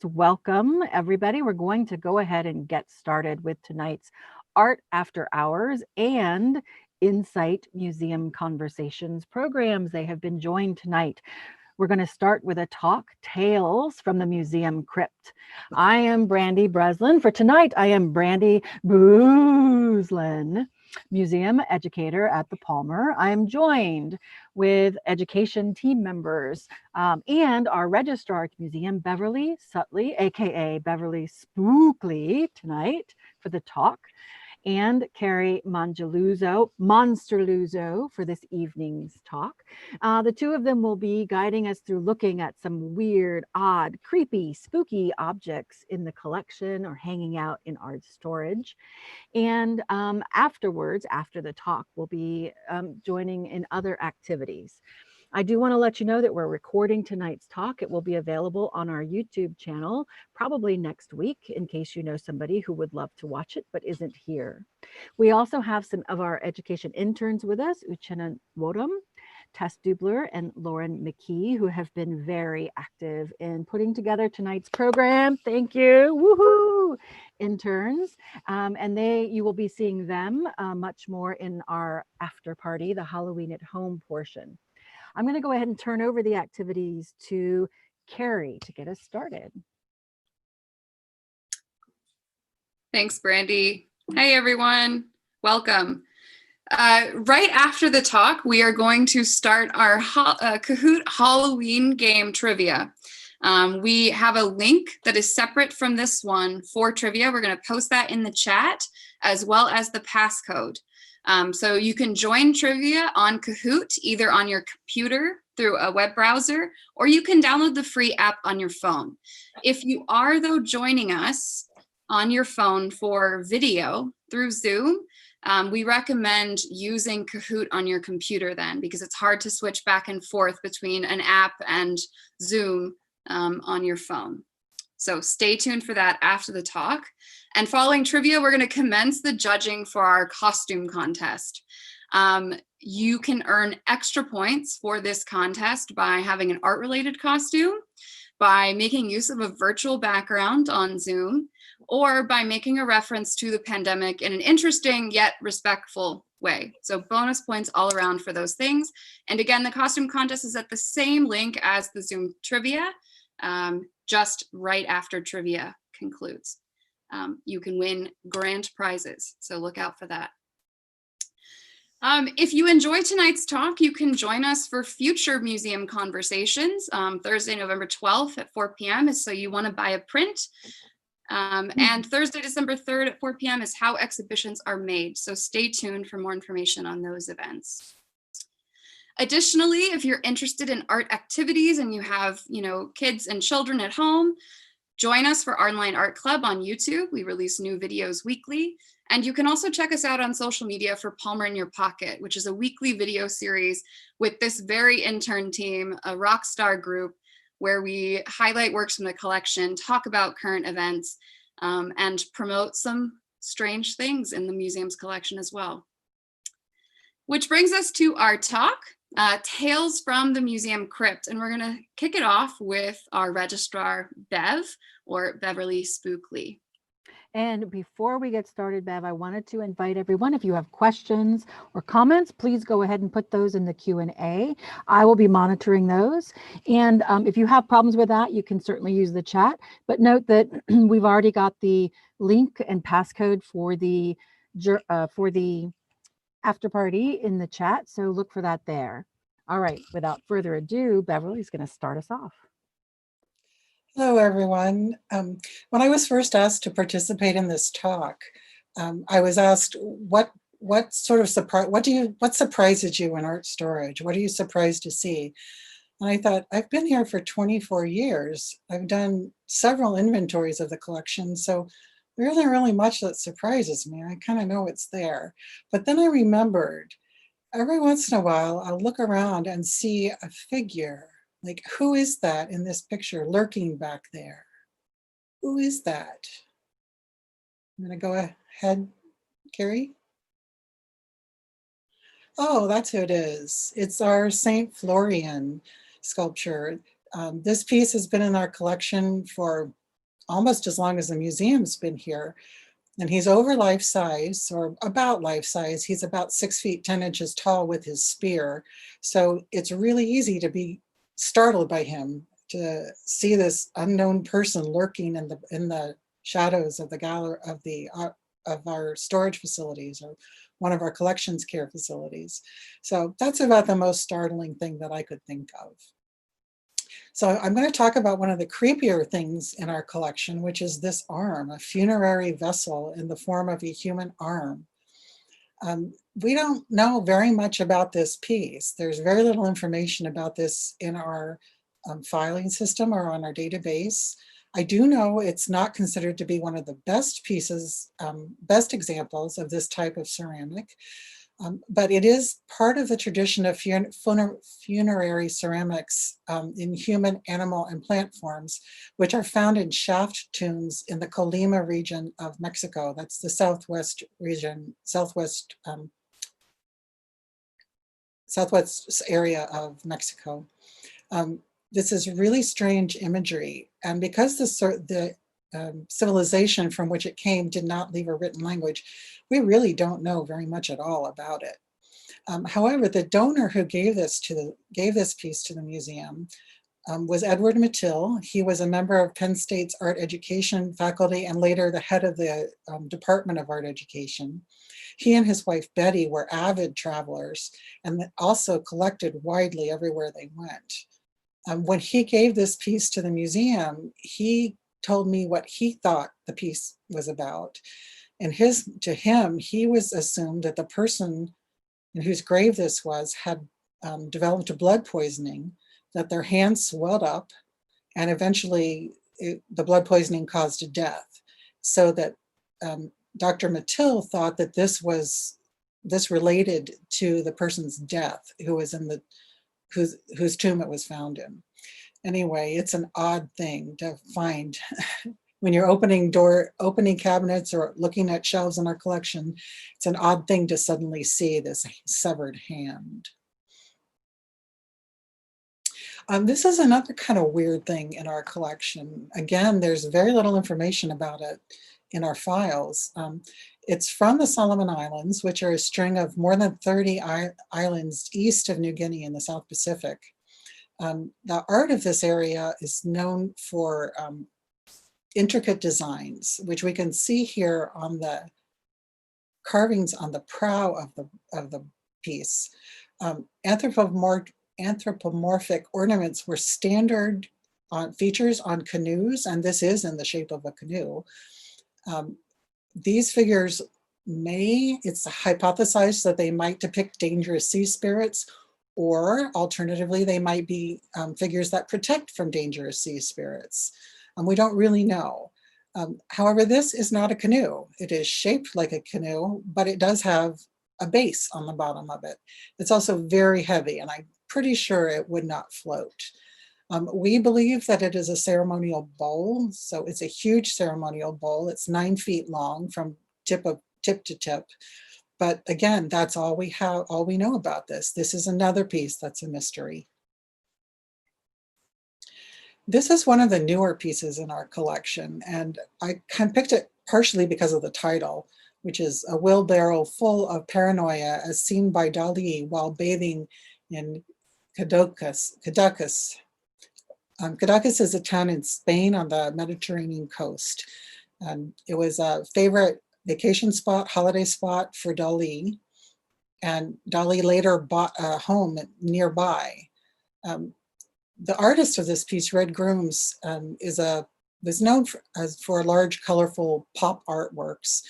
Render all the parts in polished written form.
Welcome, everybody. We're going to go ahead and get started with tonight's Art After Hours and Insight Museum Conversations programs. They have been joined tonight. We're going to start with a talk, Tales from the Museum Crypt. I am Brandy Breslin. For tonight, I am Brandy Breslin, museum educator at the Palmer. I am joined with education team members and our registrar at the museum, Beverly Sutley, aka Beverly Spookly, tonight for the talk, and Keri Mongelluzzo, Monsterluzzo, for this evening's talk. The two of them will be guiding us through looking at some weird, odd, creepy, spooky objects in the collection or hanging out in art storage. And afterwards, after the talk, we'll be joining in other activities. I do want to let you know that we're recording tonight's talk. It will be available on our YouTube channel probably next week, in case you know somebody who would love to watch it but isn't here. We also have some of our education interns with us, Uchenna Wodum, Tess Dubler, and Lauren McKee, who have been very active in putting together tonight's program. Thank you. Woohoo! Interns. And you will be seeing them much more in our after party, the Halloween at Home portion. I'm going to go ahead and turn over the activities to Keri to get us started. Thanks, Brandy. Hey, everyone. Welcome. Right after the talk, we are going to start our Kahoot Halloween game trivia. We have a link that is separate from this one for trivia. We're going to post that in the chat, as well as the passcode. So you can join trivia on Kahoot, either on your computer through a web browser, or you can download the free app on your phone. If you are, though, joining us on your phone for video through Zoom, we recommend using Kahoot on your computer then, because it's hard to switch back and forth between an app and Zoom on your phone. So stay tuned for that after the talk. And following trivia, we're going to commence the judging for our costume contest. You can earn extra points for this contest by having an art-related costume, by making use of a virtual background on Zoom, or by making a reference to the pandemic in an interesting yet respectful way. So bonus points all around for those things. And again, the costume contest is at the same link as the Zoom trivia, just right after trivia concludes. You can win grand prizes, so look out for that. If you enjoy tonight's talk, you can join us for future museum conversations. Thursday, November 12th at 4 p.m. is So You Want to Buy a Print. And Thursday, December 3rd at 4 p.m. is How Exhibitions Are Made. So stay tuned for more information on those events. Additionally, if you're interested in art activities and you have, kids and children at home, join us for Online Art Club on YouTube. We release new videos weekly. And you can also check us out on social media for Palmer in Your Pocket, which is a weekly video series with this very intern team, a rock star group, where we highlight works from the collection, talk about current events, and promote some strange things in the museum's collection as well. Which brings us to our talk, Tales from the Museum Crypt. And we're going to kick it off with our registrar, Bev, or Beverly Sutley. And before we get started, Bev, I wanted to invite everyone, if you have questions or comments, please go ahead and put those in the Q&A. I will be monitoring those. And if you have problems with that, you can certainly use the chat. But note that we've already got the link and passcode for the after party in the chat. So look for that there. All right, without further ado, Beverly's going to start us off. Hello, everyone. When I was first asked to participate in this talk, I was asked what surprises you in art storage? What are you surprised to see? And I thought, I've been here for 24 years. I've done several inventories of the collection, so there isn't really much that surprises me. I kind of know it's there. But then I remembered, every once in a while, I'll look around and see a figure. Like, who is that in this picture lurking back there? Who is that? I'm going to go ahead, Keri. Oh, that's who it is. It's our Saint Florian sculpture. This piece has been in our collection for almost as long as the museum's been here. And he's over life size, or about life size. He's about 6 feet 10 inches tall with his spear. So it's really easy to be startled by him, to see this unknown person lurking in the shadows of the gallery of our storage facilities, or one of our collections care facilities. So that's about the most startling thing that I could think of. So I'm going to talk about one of the creepier things in our collection, which is this arm, a funerary vessel in the form of a human arm. We don't know very much about this piece. There's very little information about this in our filing system or on our database. I do know it's not considered to be one of the best pieces, best examples of this type of ceramic. But it is part of the tradition of funerary ceramics in human, animal, and plant forms, which are found in shaft tombs in the Colima region of Mexico. That's the southwest region, southwest area of Mexico. This is really strange imagery, and because the civilization from which it came did not leave a written language, we really don't know very much at all about it. However, the donor who gave this piece to the museum was Edward Mattill. He was a member of Penn State's art education faculty and later the head of the Department of Art Education. He and his wife Betty were avid travelers and also collected widely everywhere they went. When he gave this piece to the museum, he told me what he thought the piece was about. And to him, he was assumed that the person in whose grave this was had developed a blood poisoning, that their hands swelled up, and eventually the blood poisoning caused a death. So that Dr. Mattill thought that this related to the person's death, who was in whose tomb it was found in. Anyway, it's an odd thing to find when you're opening cabinets or looking at shelves in our collection. It's an odd thing to suddenly see this severed hand. This is another kind of weird thing in our collection. Again, there's very little information about it in our files. It's from the Solomon Islands, which are a string of more than 30 islands east of New Guinea in the South Pacific. The art of this area is known for intricate designs, which we can see here on the carvings on the prow of the piece. Anthropomorphic ornaments were standard features on canoes, and this is in the shape of a canoe. These figures it's hypothesized that they might depict dangerous sea spirits, or alternatively, they might be figures that protect from dangerous sea spirits. We don't really know. However, this is not a canoe. It is shaped like a canoe, but it does have a base on the bottom of it. It's also very heavy, and I'm pretty sure it would not float. We believe that it is a ceremonial bowl. So it's a huge ceremonial bowl. It's 9 feet long from tip to tip. But again, that's all we know about this. This is another piece that's a mystery. This is one of the newer pieces in our collection, and I kind of picked it partially because of the title, which is a wheelbarrow full of paranoia as seen by Dali while bathing in Cadaqués. Cadaqués is a town in Spain on the Mediterranean coast. It was a favorite vacation spot, holiday spot for Dali, and Dali later bought a home nearby. The artist of this piece, Red Grooms, was known for large, colorful pop artworks.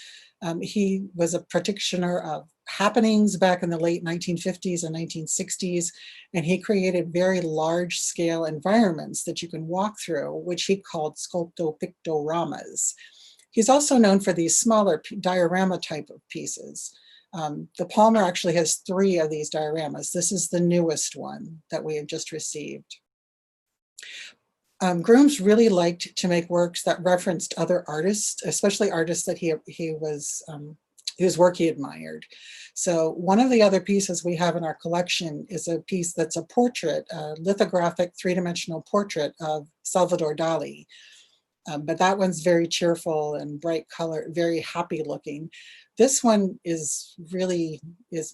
He was a practitioner of happenings back in the late 1950s and 1960s, and he created very large-scale environments that you can walk through, which he called sculpto-pictoramas. He's also known for these smaller diorama type of pieces. The Palmer actually has 3 of these dioramas. This is the newest one that we have just received. Grooms really liked to make works that referenced other artists, especially artists that whose work he admired. So one of the other pieces we have in our collection is a piece that's a portrait, a lithographic 3-dimensional portrait of Salvador Dali. But that one's very cheerful and bright color, very happy looking. This one is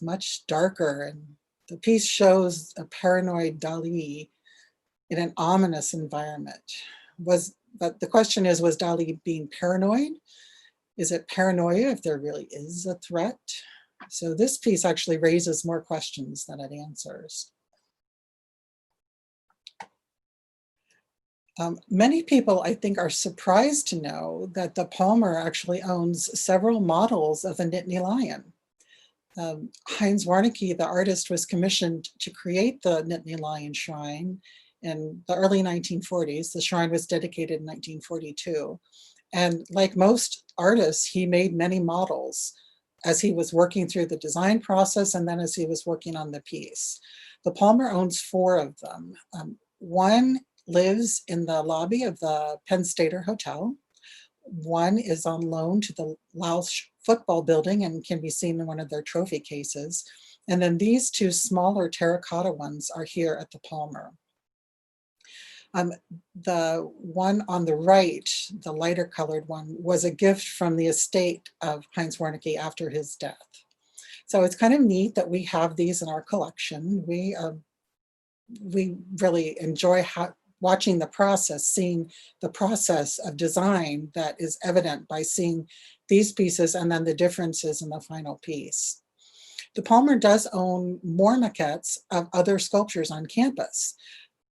much darker, and the piece shows a paranoid Dali in an ominous environment. But the question is, was Dali being paranoid? Is it paranoia if there really is a threat? So this piece actually raises more questions than it answers. Many people, I think, are surprised to know that the Palmer actually owns several models of the Nittany Lion. Heinz Warnecke, the artist, was commissioned to create the Nittany Lion shrine in the early 1940s. The shrine was dedicated in 1942. And like most artists, he made many models as he was working through the design process and then as he was working on the piece. The Palmer owns 4 of them. One lives in the lobby of the Penn Stater Hotel. One is on loan to the Lausch football building and can be seen in one of their trophy cases. And then these 2 smaller terracotta ones are here at the Palmer. The one on the right, the lighter colored one, was a gift from the estate of Heinz Warnecke after his death. So it's kind of neat that we have these in our collection. We really enjoy watching the process, seeing the process of design that is evident by seeing these pieces and then the differences in the final piece. The Palmer does own more maquettes of other sculptures on campus.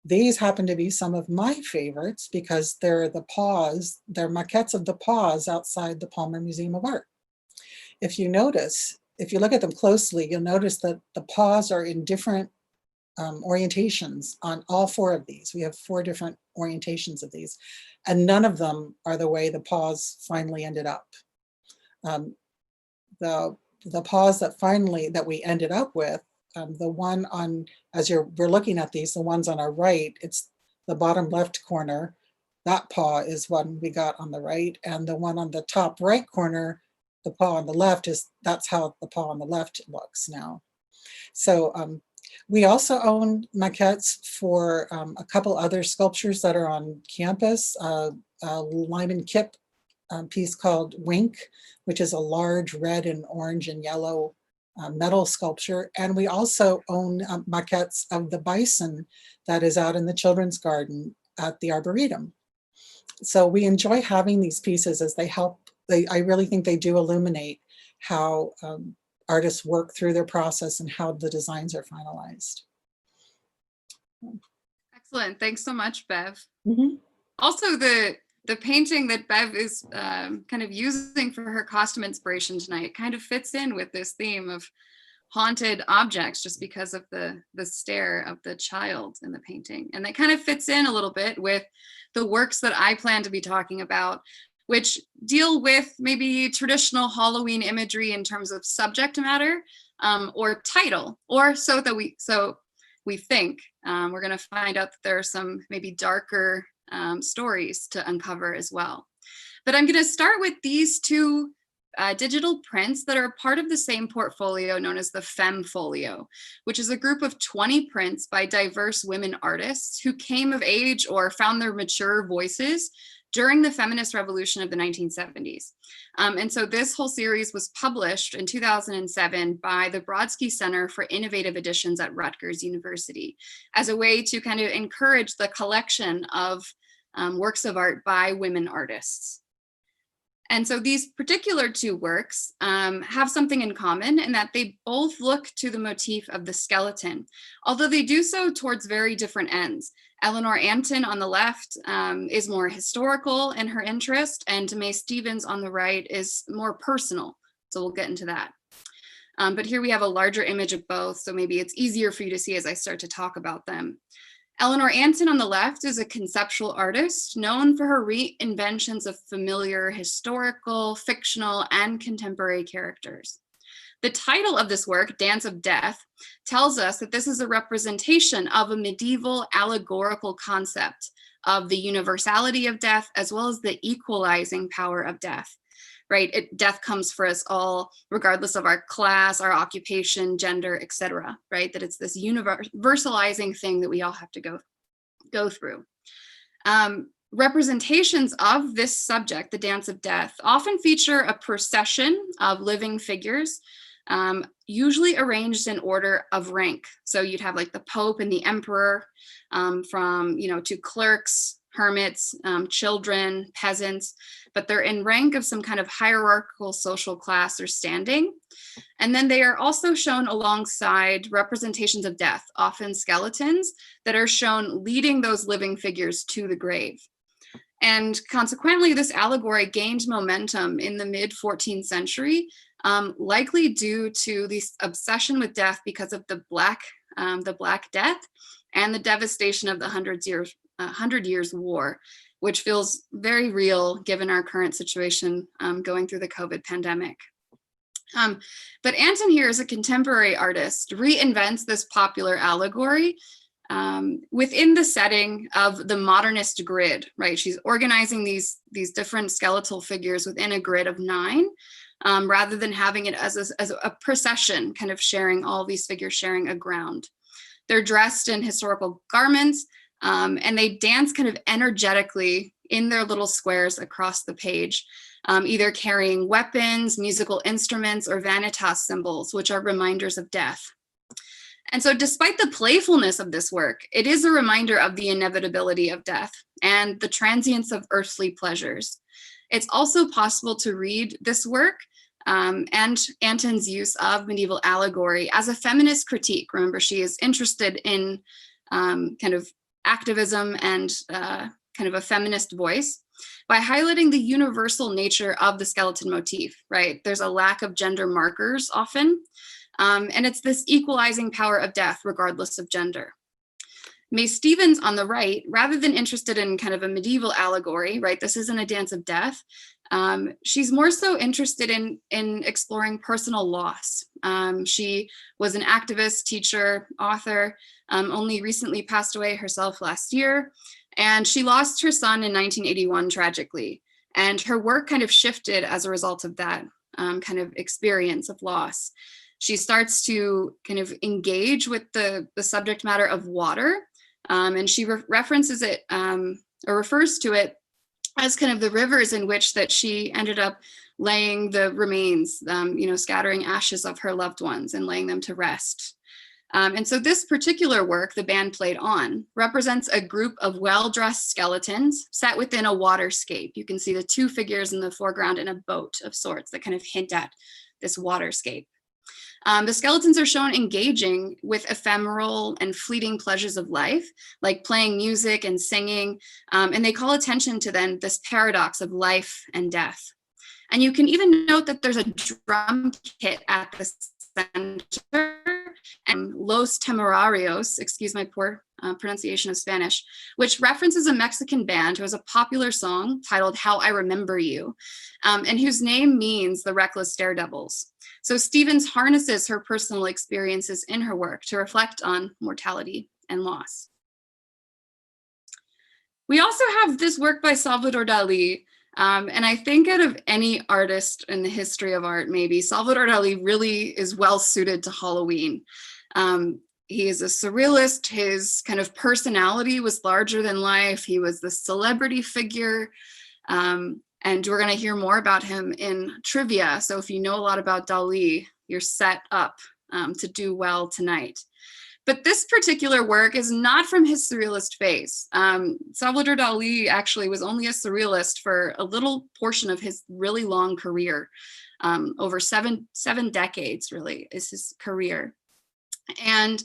These happen to be some of my favorites because they're they're maquettes of the paws outside the Palmer Museum of Art. If you look at them closely, you'll notice that the paws are in different orientations on all 4 of these. We have 4 different orientations of these, and none of them are the way the paws finally ended up. The paws that we ended up with, the one on, we're looking at these, the ones on our right, it's the bottom left corner. That paw is one we got on the right, and the one on the top right corner, the paw on the left, that's how the paw on the left looks now. So we also own maquettes for a couple other sculptures that are on campus. Lyman Kipp piece called Wink, which is a large red and orange and yellow metal sculpture. And we also own maquettes of the bison that is out in the children's garden at the Arboretum. So we enjoy having these pieces as they help. I really think they do illuminate how artists work through their process and how the designs are finalized. Excellent. Thanks so much, Bev. Mm-hmm. Also, the painting that Bev is kind of using for her costume inspiration tonight kind of fits in with this theme of haunted objects, just because of the stare of the child in the painting. And that kind of fits in a little bit with the works that I plan to be talking about, which deal with maybe traditional Halloween imagery in terms of subject matter or title, or so we think. We're going to find out that there are some maybe darker stories to uncover as well. But I'm going to start with these 2 digital prints that are part of the same portfolio known as the Femfolio, which is a group of 20 prints by diverse women artists who came of age or found their mature voices during the feminist revolution of the 1970s. And so this whole series was published in 2007 by the Brodsky Center for Innovative Editions at Rutgers University as a way to kind of encourage the collection of works of art by women artists. And so these particular 2 works have something in common in that they both look to the motif of the skeleton, although they do so towards very different ends. Eleanor Antin on the left is more historical in her interest, and May Stevens on the right is more personal. So we'll get into that. But here we have a larger image of both, so maybe it's easier for you to see as I start to talk about them. Eleanor Antin on the left is a conceptual artist known for her reinventions of familiar historical, fictional, and contemporary characters. The title of this work, Dance of Death, tells us that this is a representation of a medieval allegorical concept of the universality of death as well as the equalizing power of death. Right? Death comes for us all, regardless of our class, our occupation, gender, etc. Right? That it's this universalizing thing that we all have to go through. representations of this subject, the dance of death, often feature a procession of living figures, usually arranged in order of rank. So you'd have like the Pope and the Emperor, from, to clerks, hermits, children, peasants, but they're in rank of some kind of hierarchical social class or standing. And then they are also shown alongside representations of death, often skeletons, that are shown leading those living figures to the grave. And consequently, this allegory gained momentum in the mid-14th century, likely due to this obsession with death because of the Black Death and the devastation of the Hundred Years' War, which feels very real given our current situation going through the COVID pandemic. But Anton here, as a contemporary artist, reinvents this popular allegory within the setting of the modernist grid, right? She's organizing these different skeletal figures within a grid of 9, rather than having it as a procession, kind of sharing all these figures, sharing a ground. They're dressed in historical garments, and they dance kind of energetically in their little squares across the page, either carrying weapons, musical instruments, or vanitas symbols, which are reminders of death. And so despite the playfulness of this work, it is a reminder of the inevitability of death and the transience of earthly pleasures. It's also possible to read this work and Anton's use of medieval allegory as a feminist critique. Remember, she is interested in kind of activism and kind of a feminist voice by highlighting the universal nature of the skeleton motif, right? There's a lack of gender markers often, and it's this equalizing power of death regardless of gender. May Stevens on the right, rather than interested in kind of a medieval allegory, right? This isn't a dance of death. She's more so interested in exploring personal loss. She was an activist, teacher, author, only recently passed away herself last year. And she lost her son in 1981 tragically. And her work kind of shifted as a result of that kind of experience of loss. She starts to kind of engage with the subject matter of water. And she references it or refers to it as kind of the rivers in which that she ended up laying the remains, scattering ashes of her loved ones and laying them to rest. And so this particular work, the band played on, represents a group of well-dressed skeletons set within a waterscape. You can see the 2 figures in the foreground in a boat of sorts that kind of hint at this waterscape. The skeletons are shown engaging with ephemeral and fleeting pleasures of life, like playing music and singing, and they call attention to then this paradox of life and death. And you can even note that there's a drum kit at the center, and Los Temerarios, excuse my poor pronunciation of Spanish, which references a Mexican band who has a popular song titled How I Remember You, and whose name means the reckless daredevils. So Stevens harnesses her personal experiences in her work to reflect on mortality and loss. We also have this work by Salvador Dali, and I think out of any artist in the history of art, maybe, Salvador Dali really is well suited to Halloween. He is a surrealist. His kind of personality was larger than life. He was the celebrity figure. And we're going to hear more about him in trivia. So if you know a lot about Dali, you're set up to do well tonight. But this particular work is not from his surrealist phase. Salvador Dali actually was only a surrealist for a little portion of his really long career. Over seven decades, really, is his career. And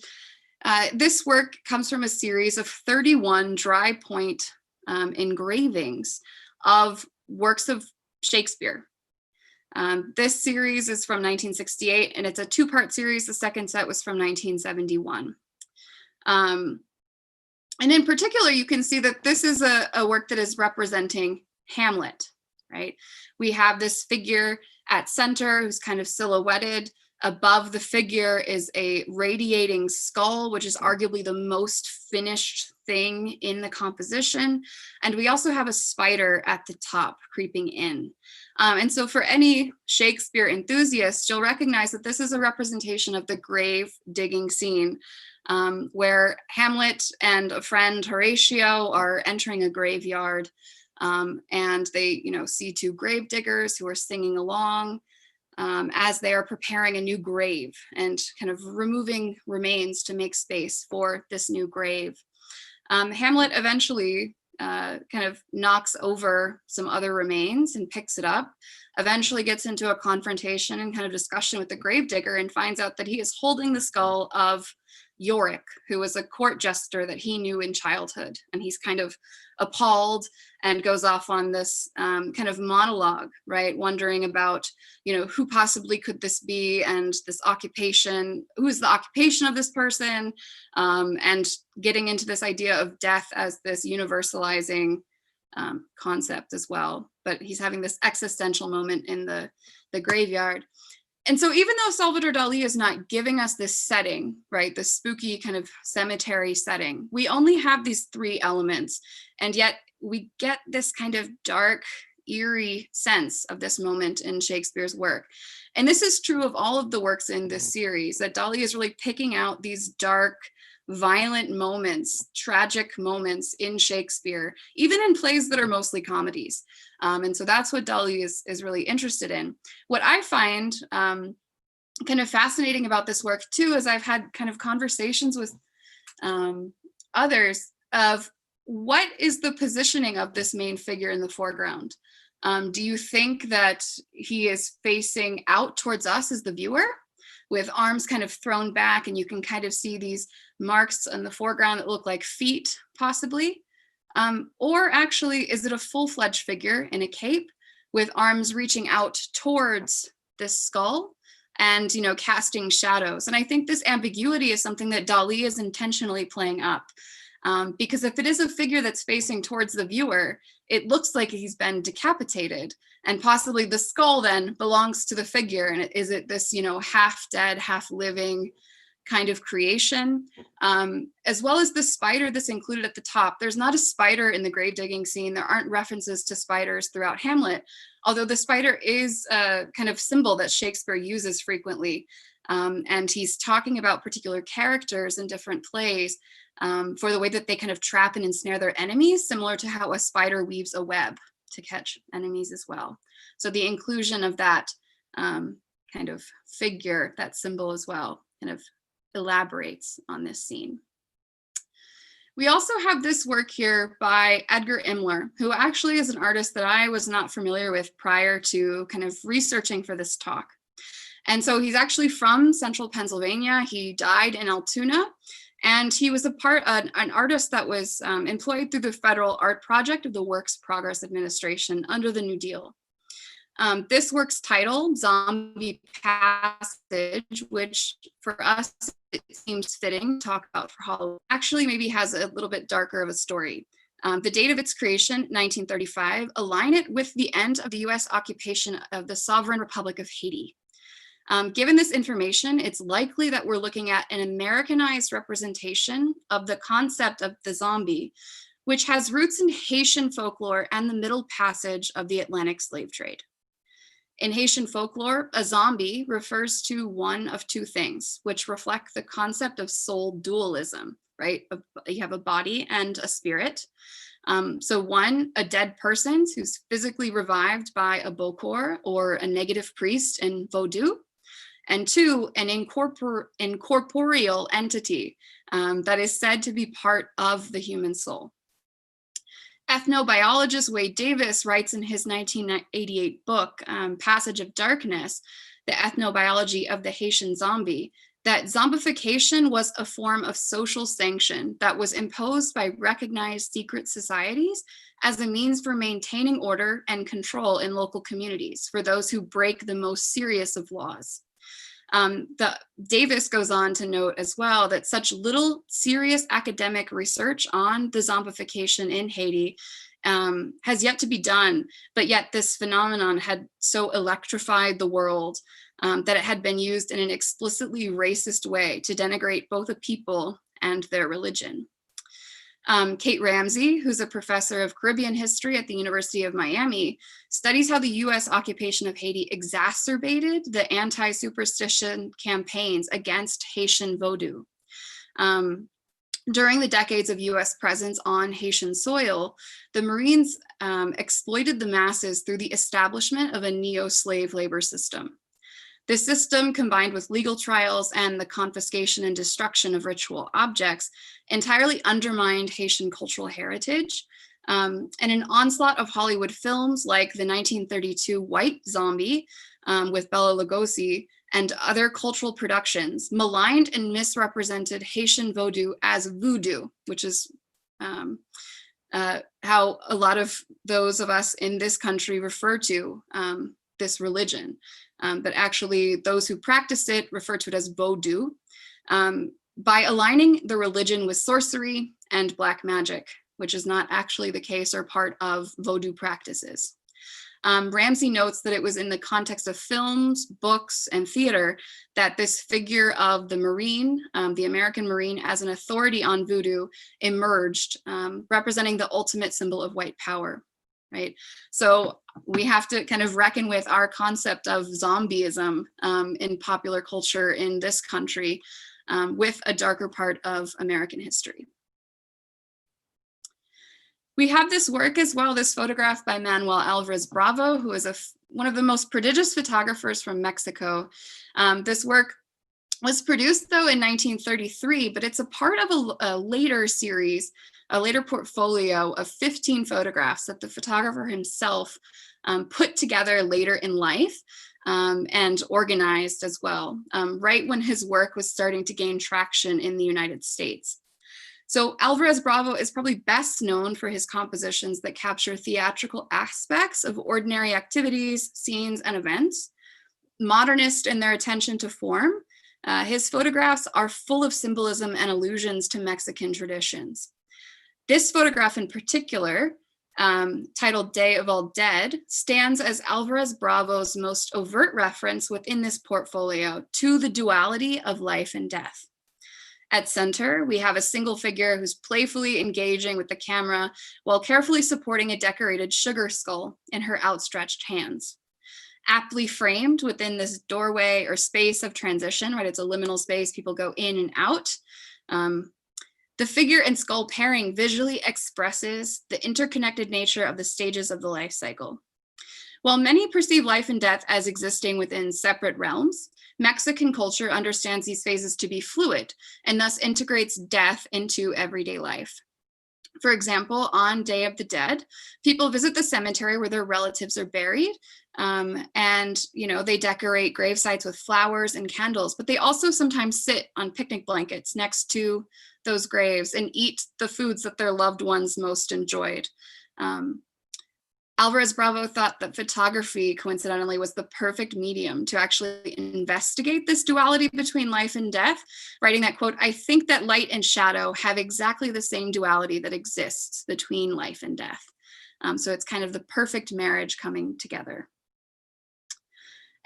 this work comes from a series of 31 dry point engravings of works of Shakespeare. This series is from 1968, and it's a 2-part series. The second set was from 1971. And in particular, you can see that this is a work that is representing Hamlet, right? We have this figure at center who's kind of silhouetted. Above the figure is a radiating skull, which is arguably the most finished thing in the composition. And we also have a spider at the top creeping in. And so for any Shakespeare enthusiast, you'll recognize that this is a representation of the grave digging scene where Hamlet and a friend, Horatio, are entering a graveyard, and they, see two grave diggers who are singing along as they are preparing a new grave and kind of removing remains to make space for this new grave. Hamlet eventually kind of knocks over some other remains and picks it up, eventually gets into a confrontation and kind of discussion with the gravedigger and finds out that he is holding the skull of Yorick, who was a court jester that he knew in childhood. And he's kind of appalled and goes off on this kind of monologue, right? Wondering about, who possibly could this be, and this occupation, who is the occupation of this person, and getting into this idea of death as this universalizing concept as well. But he's having this existential moment in the graveyard. And so even though Salvador Dali is not giving us this setting, right, this spooky kind of cemetery setting, we only have these three elements, and yet we get this kind of dark, eerie sense of this moment in Shakespeare's work. And this is true of all of the works in this series, that Dali is really picking out these dark, violent moments, tragic moments in Shakespeare, even in plays that are mostly comedies. And so that's what Dali is really interested in. What I find kind of fascinating about this work too, is I've had kind of conversations with others of what is the positioning of this main figure in the foreground? Do you think that he is facing out towards us as the viewer, with arms kind of thrown back, and you can kind of see these marks in the foreground that look like feet, possibly? Or actually, is it a full-fledged figure in a cape with arms reaching out towards this skull and, casting shadows? And I think this ambiguity is something that Dali is intentionally playing up. Because if it is a figure that's facing towards the viewer, it looks like he's been decapitated, and possibly the skull then belongs to the figure. And is it this, half dead, half living kind of creation? As well as the spider that's included at the top. There's not a spider in the grave digging scene. There aren't references to spiders throughout Hamlet, although the spider is a kind of symbol that Shakespeare uses frequently. And he's talking about particular characters in different plays for the way that they kind of trap and ensnare their enemies, similar to how a spider weaves a web to catch enemies as well. So the inclusion of that kind of figure, that symbol as well, kind of elaborates on this scene. We also have this work here by Edgar Imler, who actually is an artist that I was not familiar with prior to kind of researching for this talk. And so he's actually from central Pennsylvania. He died in Altoona, and he was an artist that was employed through the Federal Art Project of the Works Progress Administration under the New Deal. This work's title, Zombie Passage, which for us, it seems fitting to talk about for Halloween, actually maybe has a little bit darker of a story. The date of its creation, 1935, align it with the end of the US occupation of the Sovereign Republic of Haiti. Given this information, it's likely that we're looking at an Americanized representation of the concept of the zombie, which has roots in Haitian folklore and the Middle Passage of the Atlantic slave trade. In Haitian folklore, a zombie refers to one of two things, which reflect the concept of soul dualism, right? You have a body and a spirit. So one, a dead person who's physically revived by a bokor or a negative priest in Vodou. And two, an incorporeal entity that is said to be part of the human soul. Ethnobiologist Wade Davis writes in his 1988 book, Passage of Darkness, The Ethnobiology of the Haitian Zombie, that zombification was a form of social sanction that was imposed by recognized secret societies as a means for maintaining order and control in local communities for those who break the most serious of laws. Davis goes on to note as well that such little serious academic research on the zombification in Haiti has yet to be done, but yet this phenomenon had so electrified the world that it had been used in an explicitly racist way to denigrate both a people and their religion. Kate Ramsey, who's a professor of Caribbean history at the University of Miami, studies how the US occupation of Haiti exacerbated the anti-superstition campaigns against Haitian Vodou. During the decades of US presence on Haitian soil, the Marines exploited the masses through the establishment of a neo-slave labor system. This system, combined with legal trials and the confiscation and destruction of ritual objects, entirely undermined Haitian cultural heritage. And an onslaught of Hollywood films like the 1932 White Zombie with Bela Lugosi and other cultural productions maligned and misrepresented Haitian Vodou as voodoo, which is how a lot of those of us in this country refer to this religion. But actually those who practice it refer to it as Vodou, by aligning the religion with sorcery and black magic, which is not actually the case or part of Vodou practices. Ramsey notes that it was in the context of films, books, and theater that this figure of the Marine, the American Marine, as an authority on voodoo emerged, representing the ultimate symbol of white power, right? So we have to kind of reckon with our concept of zombieism in popular culture in this country with a darker part of American history. We have this work as well, this photograph by Manuel Alvarez Bravo, who is one of the most prodigious photographers from Mexico. This work was produced though in 1933, but it's a part of a later series, a later portfolio of 15 photographs that the photographer himself put together later in life and organized as well, right when his work was starting to gain traction in the United States. So Alvarez Bravo is probably best known for his compositions that capture theatrical aspects of ordinary activities, scenes, and events. Modernist in their attention to form, his photographs are full of symbolism and allusions to Mexican traditions. This photograph in particular, titled Day of All Dead, stands as Alvarez Bravo's most overt reference within this portfolio to the duality of life and death. At center, we have a single figure who's playfully engaging with the camera while carefully supporting a decorated sugar skull in her outstretched hands. Aptly framed within this doorway or space of transition, right? It's a liminal space, people go in and out. The figure and skull pairing visually expresses the interconnected nature of the stages of the life cycle. While many perceive life and death as existing within separate realms, Mexican culture understands these phases to be fluid and thus integrates death into everyday life. For example, on Day of the Dead, people visit the cemetery where their relatives are buried, and they decorate grave sites with flowers and candles, but they also sometimes sit on picnic blankets next to those graves and eat the foods that their loved ones most enjoyed. Alvarez Bravo thought that photography, coincidentally, was the perfect medium to actually investigate this duality between life and death, writing that, quote, "I think that light and shadow have exactly the same duality that exists between life and death." So it's kind of the perfect marriage coming together.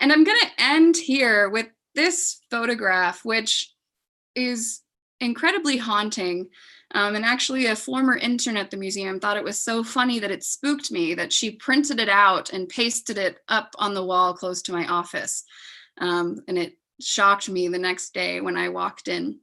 And I'm going to end here with this photograph, which is incredibly haunting. And actually a former intern at the museum thought it was so funny that it spooked me that she printed it out and pasted it up on the wall close to my office. And it shocked me the next day when I walked in.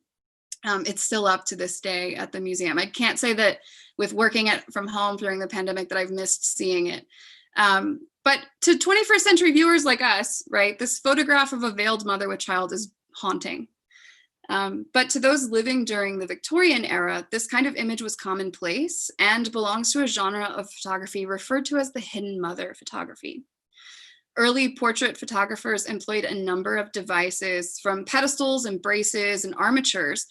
It's still up to this day at the museum. I can't say that with working from home during the pandemic that I've missed seeing it. But to 21st century viewers like us, right, this photograph of a veiled mother with child is haunting. But to those living during the Victorian era, this kind of image was commonplace and belongs to a genre of photography referred to as the hidden mother photography. Early portrait photographers employed a number of devices, from pedestals and braces and armatures,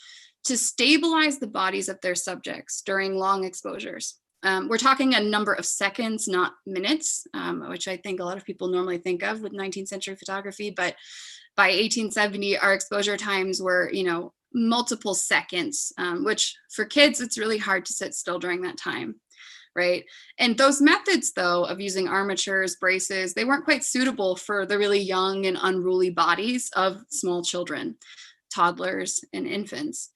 to stabilize the bodies of their subjects during long exposures. We're talking a number of seconds, not minutes, which I think a lot of people normally think of with 19th century photography, but by 1870, our exposure times were, multiple seconds, which for kids, it's really hard to sit still during that time, right? And those methods, though, of using armatures, braces, they weren't quite suitable for the really young and unruly bodies of small children, toddlers, and infants.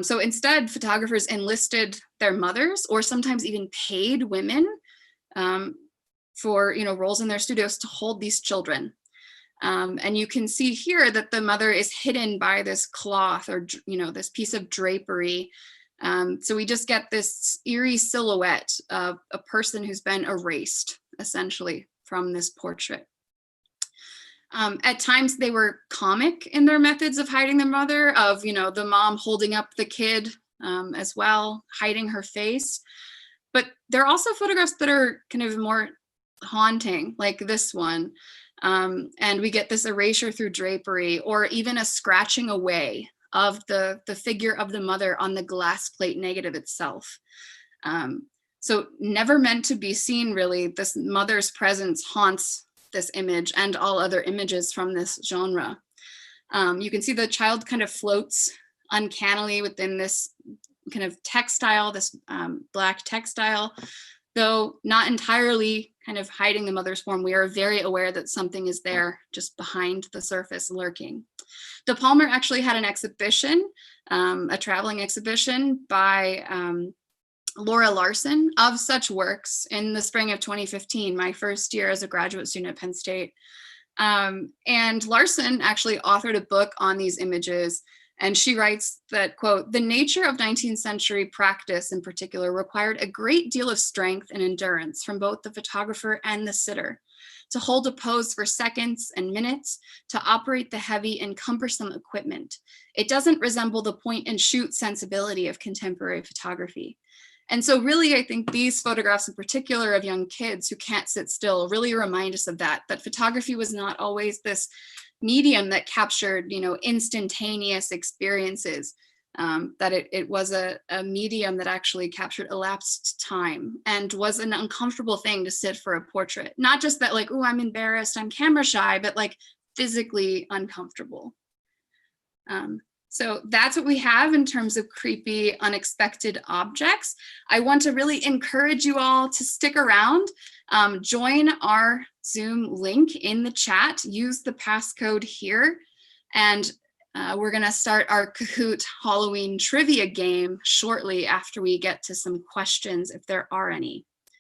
So instead, photographers enlisted their mothers, or sometimes even paid women for, roles in their studios to hold these children. And you can see here that the mother is hidden by this cloth or, this piece of drapery. So we just get this eerie silhouette of a person who's been erased, essentially, from this portrait. At times they were comic in their methods of hiding the mother, of, the mom holding up the kid as well, hiding her face. But there are also photographs that are kind of more haunting, like this one. And we get this erasure through drapery, or even a scratching away of the figure of the mother on the glass plate negative itself. So never meant to be seen, really, this mother's presence haunts this image and all other images from this genre. You can see the child kind of floats uncannily within this kind of textile, this black textile, though not entirely kind of hiding the mother's form. We are very aware that something is there just behind the surface lurking. De Palmer actually had an exhibition, a traveling exhibition by Laura Larson of such works in the spring of 2015, my first year as a graduate student at Penn State. And Larson actually authored a book on these images. And she writes that, quote, "The nature of 19th century practice in particular required a great deal of strength and endurance from both the photographer and the sitter. To hold a pose for seconds and minutes, to operate the heavy and cumbersome equipment. It doesn't resemble the point and shoot sensibility of contemporary photography." And so really, I think these photographs in particular of young kids who can't sit still really remind us of that photography was not always this medium that captured, instantaneous experiences, that it was a medium that actually captured elapsed time and was an uncomfortable thing to sit for a portrait. Not just that, like, oh, I'm embarrassed, I'm camera shy, but like physically uncomfortable. So that's what we have in terms of creepy, unexpected objects. I want to really encourage you all to stick around, join our Zoom link in the chat, use the passcode here, and we're gonna start our Kahoot Halloween trivia game shortly after we get to some questions, if there are any.